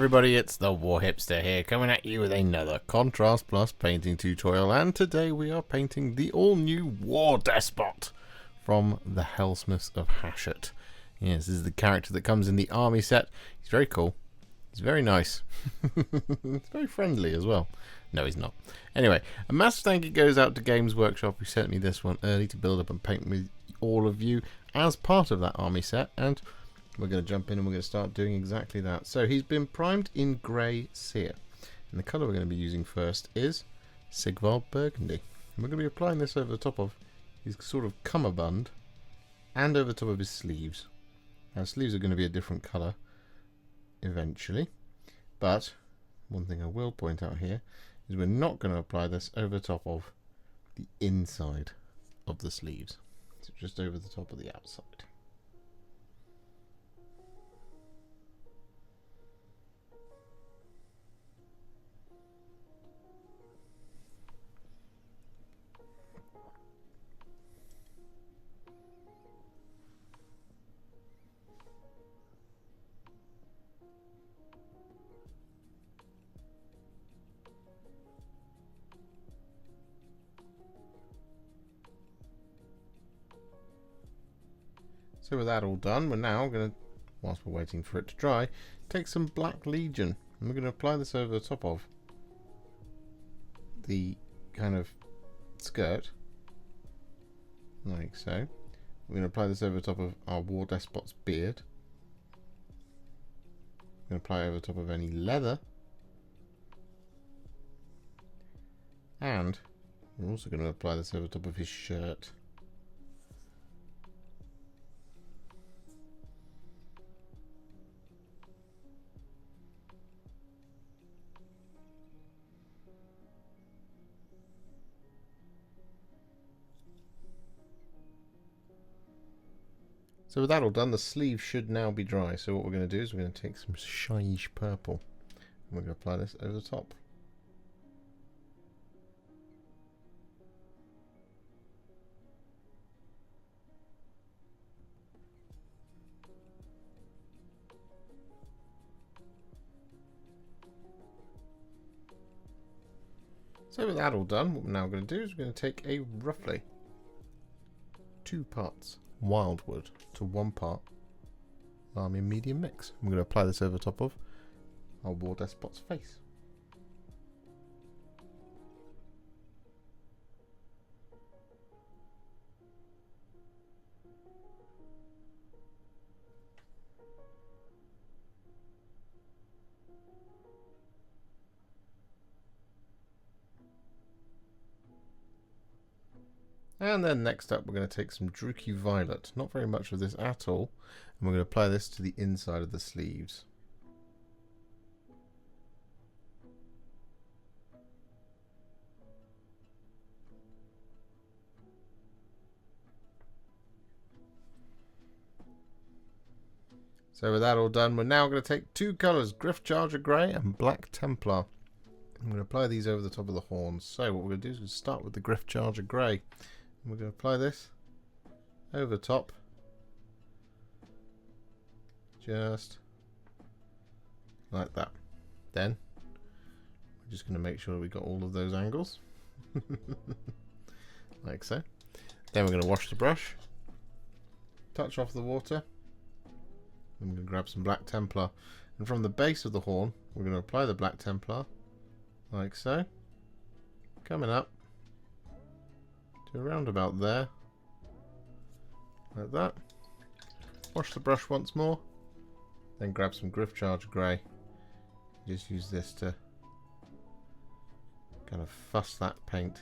everybody, it's the War Hipster here, coming at you with another Contrast Plus painting tutorial, and today we are painting the all-new War Despot from the Helsmiths of Hashut. Yes, this is the character that comes in the army set. He's very cool. He's very nice. He's very friendly as well. No, he's not. Anyway, a massive thank you goes out to Games Workshop, who sent me this one early to build up and paint with all of you as part of that army set, and we're going to jump in and we're going to start doing exactly that. So he's been primed in Grey Seer, and the colour we're going to be using first is Sigvald Burgundy. And we're going to be applying this over the top of his sort of cummerbund and over the top of his sleeves. Now, sleeves are going to be a different colour eventually, but one thing I will point out here is we're not going to apply this over the top of the inside of the sleeves, so just over the top of the outside. So with that all done, we're now going to, whilst we're waiting for it to dry, take some Black Legion, and we're going to apply this over the top of the kind of skirt, like so. We're going to apply this over the top of our War Despot's beard. We're going to apply it over the top of any leather, and we're also going to apply this over the top of his shirt. So with that all done, the sleeve should now be dry. So what we're going to do is we're going to take some Shyish Purple, and we're going to apply this over the top. So with that all done, what we're now going to do is we're going to take a roughly 2 parts Wyldwood to 1 part Army medium mix. I'm going to apply this over the top of our War Despot's face. And then next up we're going to take some Druchii Violet, not very much of this at all, and we're going to apply this to the inside of the sleeves. So with that all done, we're now going to take 2 colours, Gryph-Charger Grey and Black Templar. I'm going to apply these over the top of the horns. So what we're going to do is start with the Gryph-Charger Grey. We're going to apply this over the top, just like that. Then we're just going to make sure we got all of those angles, like so. Then we're going to wash the brush, touch off the water, and we're going to grab some Black Templar, and from the base of the horn we're going to apply the Black Templar, like so, coming up to around about there, like that. Wash the brush once more, then grab some Gryph-Charger Grey. Just use this to kind of fuss that paint.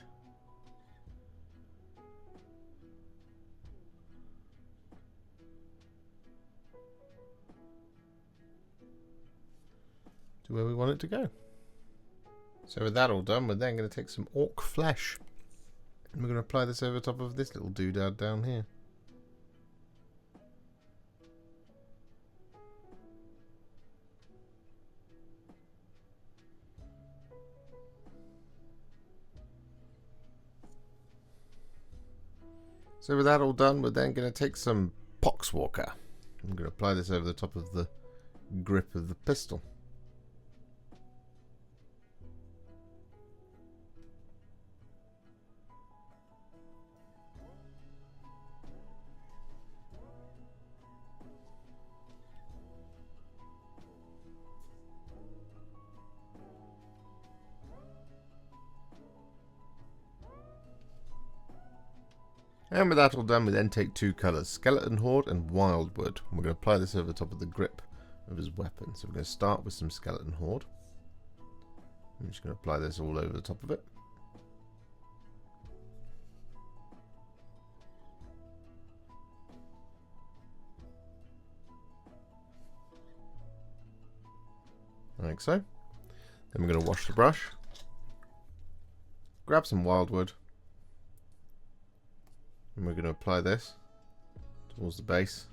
To where we want it to go. So with that all done, we're then going to take some Ork Flesh, and we're going to apply this over the top of this little doodad down here. So with that all done, we're then going to take some Poxwalker. I'm going to apply this over the top of the grip of the pistol. And with that all done, we then take two colours, Skeleton Horde and Wyldwood. We're going to apply this over the top of the grip of his weapon. So we're going to start with some Skeleton Horde. I'm just going to apply this all over the top of it. Like so. Then we're going to wash the brush. Grab some Wyldwood. And we're going to apply this towards the base.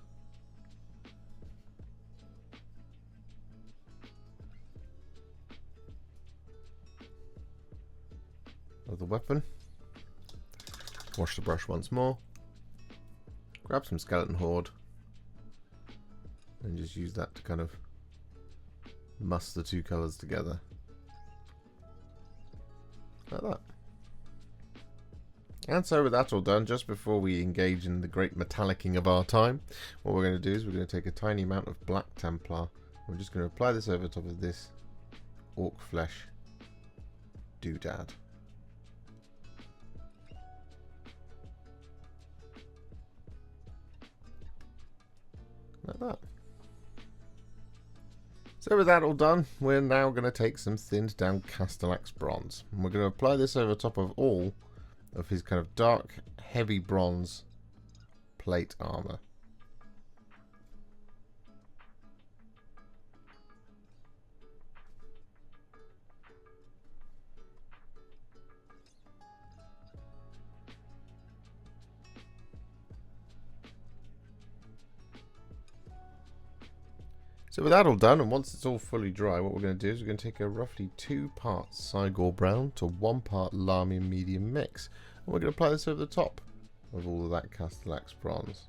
Of the weapon. Wash the brush once more. Grab some Skeleton Horde. And just use that to kind of muss the two colours together. Like that. And so with that all done, just before we engage in the great metallicing of our time, what we're going to do is we're going to take a tiny amount of Black Templar. We're just going to apply this over the top of this Ork Flesh doodad. Like that. So with that all done, we're now going to take some thinned down Castellax Bronze. And we're going to apply this over top of all of his kind of dark, heavy bronze plate armour. So with that all done, and once it's all fully dry, what we're going to do is we're going to take a roughly 2 parts Cygor Brown to 1 part Lahmian medium mix. And we're going to apply this over the top of all of that Castellax Bronze.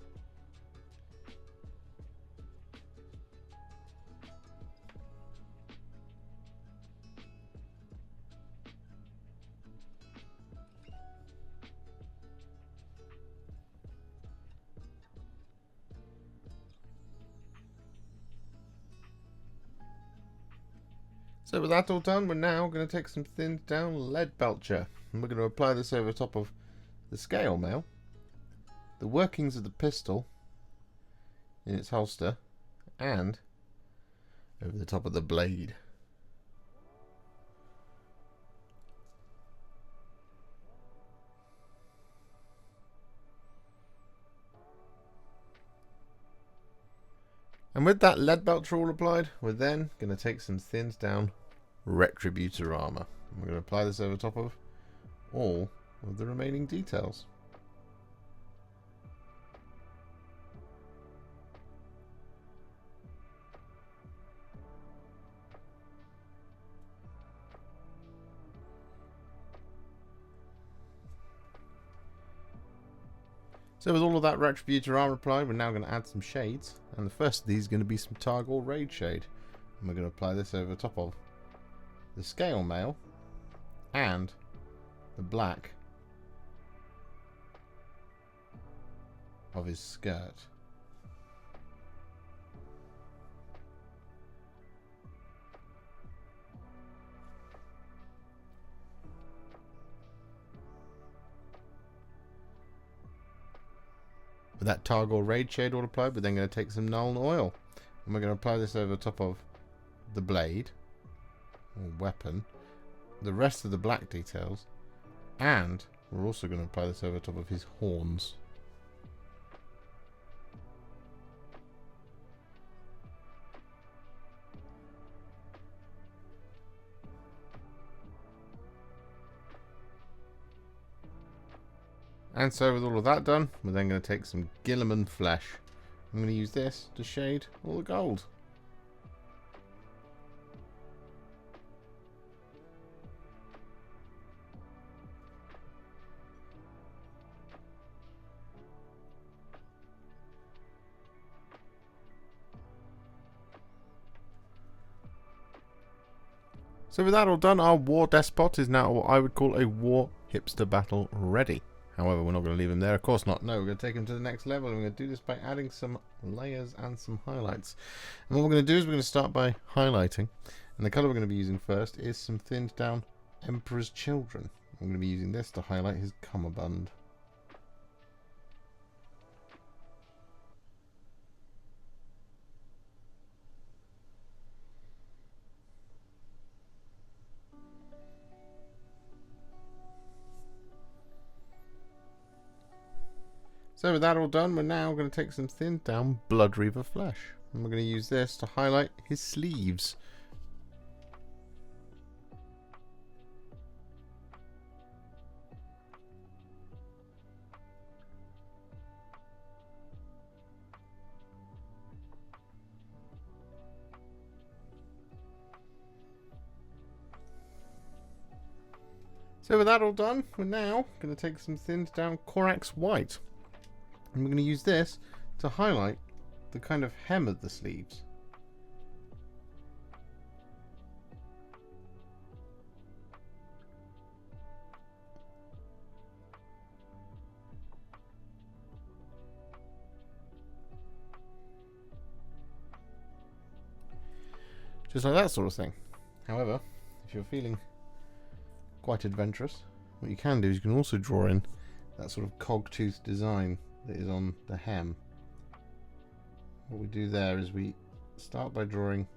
So with that all done, we're now going to take some thinned down Leadbelcher, and we're going to apply this over top of the scale mail, the workings of the pistol in its holster, and over the top of the blade. And with that Leadbelcher all applied, we're then going to take some thinned down Retributor Armour. And we're going to apply this over top of all of the remaining details. So with all of that Retributor Armour applied, we're now going to add some shades, and the first of these is going to be some Targor Rageshade, and we're going to apply this over top of the scale mail and the black of his skirt. With that Targor Rageshade all applied, we're then going to take some Nuln Oil, and we're going to apply this over the top of the blade or weapon, the rest of the black details, and we're also going to apply this over top of his horns. And so with all of that done, we're then going to take some Guilliman Flesh. I'm going to use this to shade all the gold. So with that all done, our War Despot is now what I would call a War Hipster battle ready. However, we're not going to leave him there. Of course not. No, we're going to take him to the next level. And we're going to do this by adding some layers and some highlights. And what we're going to do is we're going to start by highlighting. And the colour we're going to be using first is some thinned down Emperor's Children. I'm going to be using this to highlight his cummerbund. So with that all done, we're now going to take some thinned down Bloodreaver Flesh. And we're going to use this to highlight his sleeves. So with that all done, we're now going to take some thinned down Corax White. And we're going to use this to highlight the kind of hem of the sleeves. Just like that sort of thing. However, if you're feeling quite adventurous, what you can do is you can also draw in that sort of cog-tooth design that is on the hem. What we do there is we start by drawing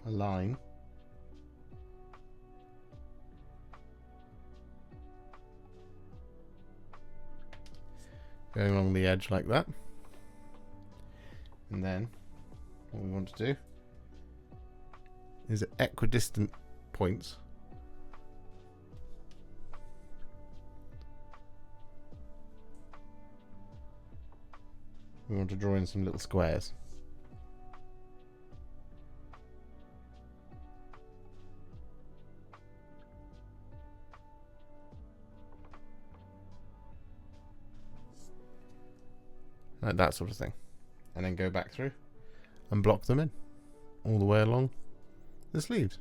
a line going along the edge like that, and then what we want to do is at equidistant points we want to draw in some little squares. Like that sort of thing. And then go back through and block them in all the way along the sleeves.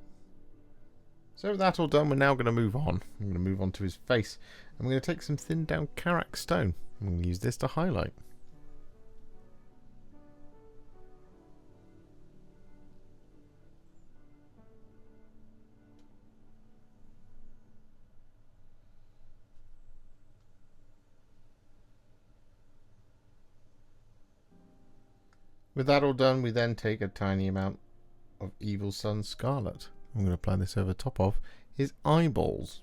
So with that all done, we're now going to move on. I'm going to move on to his face, and we're going to take some thinned down Karak Stone. I'm going to use this to highlight. With that all done, we then take a tiny amount of Evil Sunz Scarlet. I'm going to apply this over top of his eyeballs.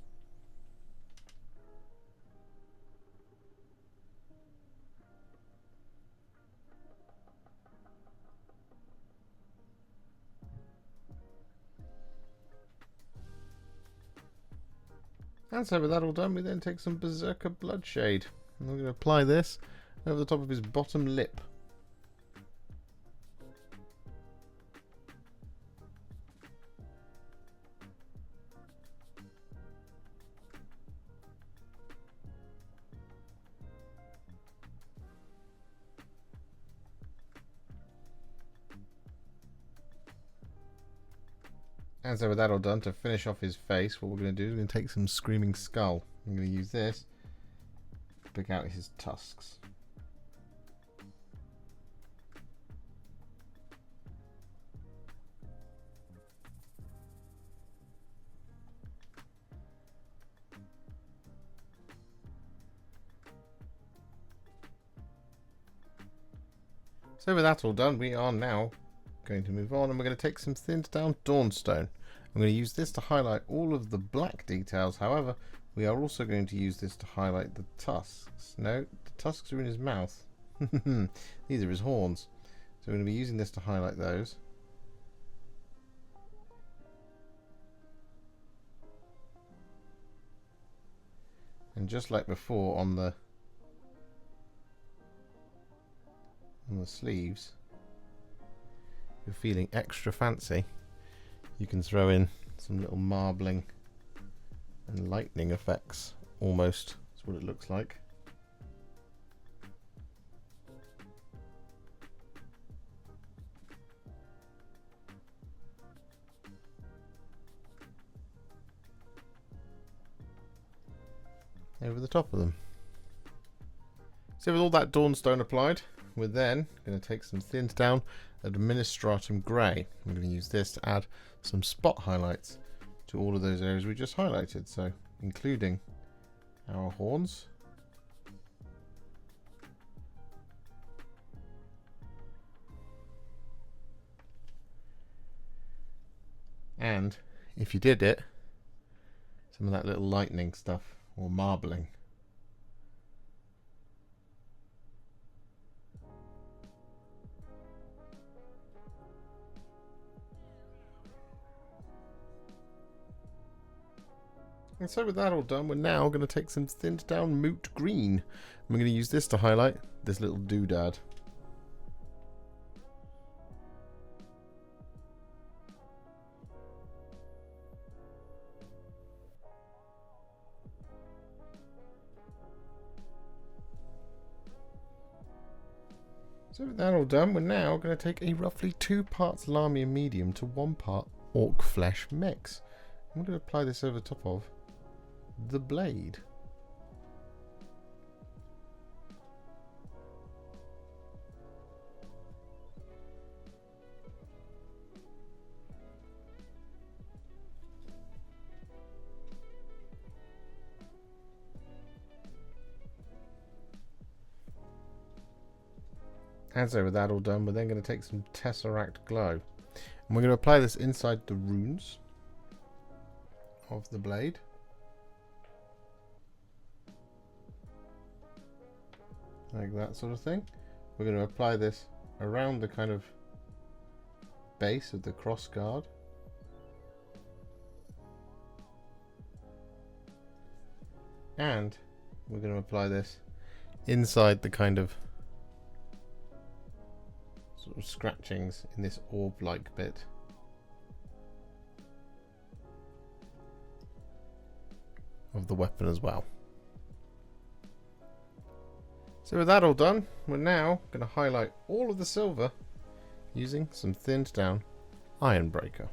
And so with that all done, we then take some Berserker Bloodshade. And we're going to apply this over the top of his bottom lip. And so with that all done, to finish off his face, what we're going to do is we're going to take some Screaming Skull. I'm going to use this to pick out his tusks. So with that all done, we are now going to move on, and we're going to take some thinned down Dawnstone. I'm going to use this to highlight all of the black details. However, we are also going to use this to highlight the tusks. No, the tusks are in his mouth. These are his horns. So we're going to be using this to highlight those. And just like before on the sleeves, if you're feeling extra fancy, you can throw in some little marbling and lightning effects. Almost, that's what it looks like. Over the top of them. So with all that Dawnstone applied, we're then going to take some thinned down Administratum Grey. I'm going to use this to add some spot highlights to all of those areas we just highlighted, so including our horns, and if you did it some of that little lightning stuff, or marbling. And so with that all done, we're now going to take some thinned down Moot Green. And we're going to use this to highlight this little doodad. So with that all done, we're now going to take a roughly 2 parts Lamia medium to 1 part Ork Flesh mix. I'm going to apply this over top of the blade. And so with that all done, we're then going to take some Tesseract Glow. And we're going to apply this inside the runes of the blade. Like that sort of thing. We're going to apply this around the kind of base of the cross guard. And we're going to apply this inside the kind of sort of scratchings in this orb-like bit. Of the weapon as well. So with that all done, we're now going to highlight all of the silver using some thinned down Ironbreaker.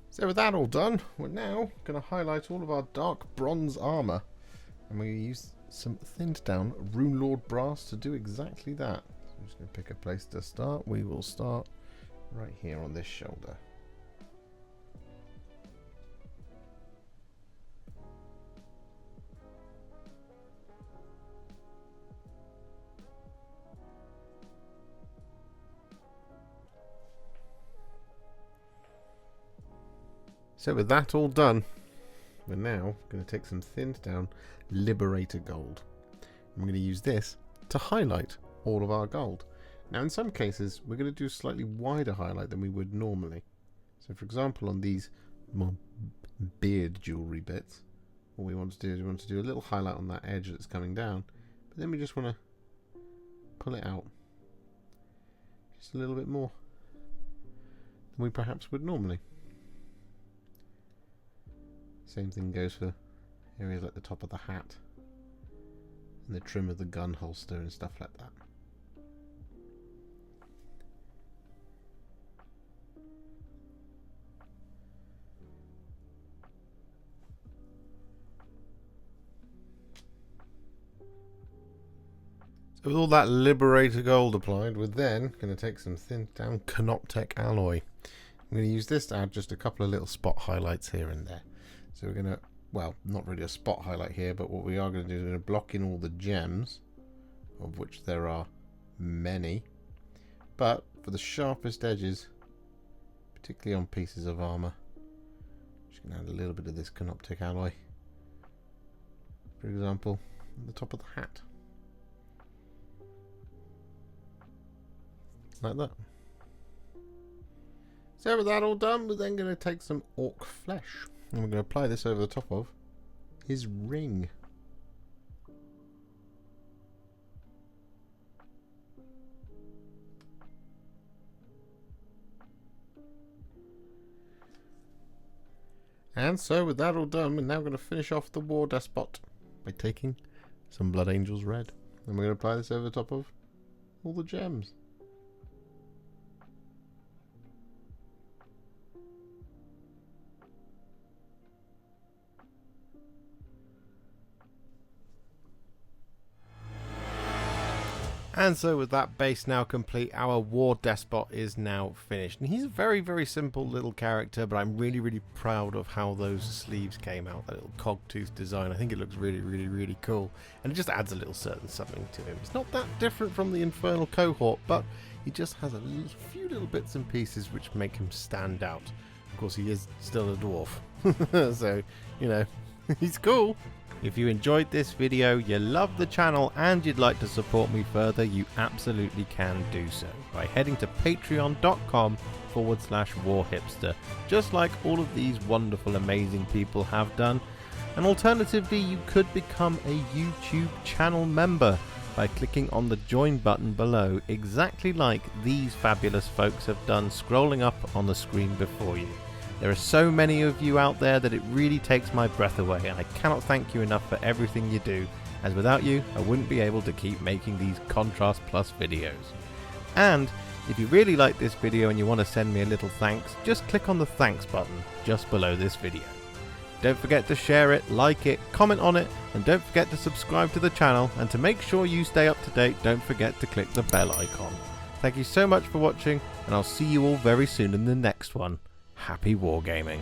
So with that all done, we're now going to highlight all of our dark bronze armour. And we're going to use some thinned down Runelord Brass to do exactly that. So I'm just going to pick a place to start. We will start right here on this shoulder. So with that all done, we're now going to take some thinned down Liberator Gold. I'm going to use this to highlight all of our gold. Now in some cases we're going to do a slightly wider highlight than we would normally. So for example on these more beard jewellery bits, what we want to do is we want to do a little highlight on that edge that's coming down, but then we just want to pull it out just a little bit more than we perhaps would normally. Same thing goes for areas like the top of the hat and the trim of the gun holster and stuff like that. So with all that Liberator Gold applied, we're then going to take some thinned down Canoptek Alloy. I'm going to use this to add just a couple of little spot highlights here and there. So we're going to, well, not really a spot highlight here, but what we are going to do is we're going to block in all the gems, of which there are many. But for the sharpest edges, particularly on pieces of armour, I'm just going to add a little bit of this Canoptek Alloy. For example, at the top of the hat. Like that. So with that all done, we're then going to take some Ork Flesh. And we're going to apply this over the top of his ring. And so with that all done, we're now going to finish off the War Despot by taking some Blood Angels Red. And we're going to apply this over the top of all the gems. And so with that base now complete, our War Despot is now finished. And he's a very, very simple little character, but I'm really, really proud of how those sleeves came out. That little cogtooth design. I think it looks really, really, really cool. And it just adds a little certain something to him. It's not that different from the Infernal Cohort, but he just has a few little bits and pieces which make him stand out. Of course, he is still a dwarf. So, you know, he's cool. If you enjoyed this video, you love the channel and you'd like to support me further, you absolutely can do so by heading to patreon.com/warhipster, just like all of these wonderful, amazing people have done. And alternatively, you could become a YouTube channel member by clicking on the join button below, exactly like these fabulous folks have done, scrolling up on the screen before you. There are so many of you out there that it really takes my breath away, and I cannot thank you enough for everything you do, as without you I wouldn't be able to keep making these Contrast Plus videos. And if you really like this video and you want to send me a little thanks, just click on the thanks button just below this video. Don't forget to share it, like it, comment on it, and don't forget to subscribe to the channel, and to make sure you stay up to date, don't forget to click the bell icon. Thank you so much for watching, and I'll see you all very soon in the next one. Happy wargaming.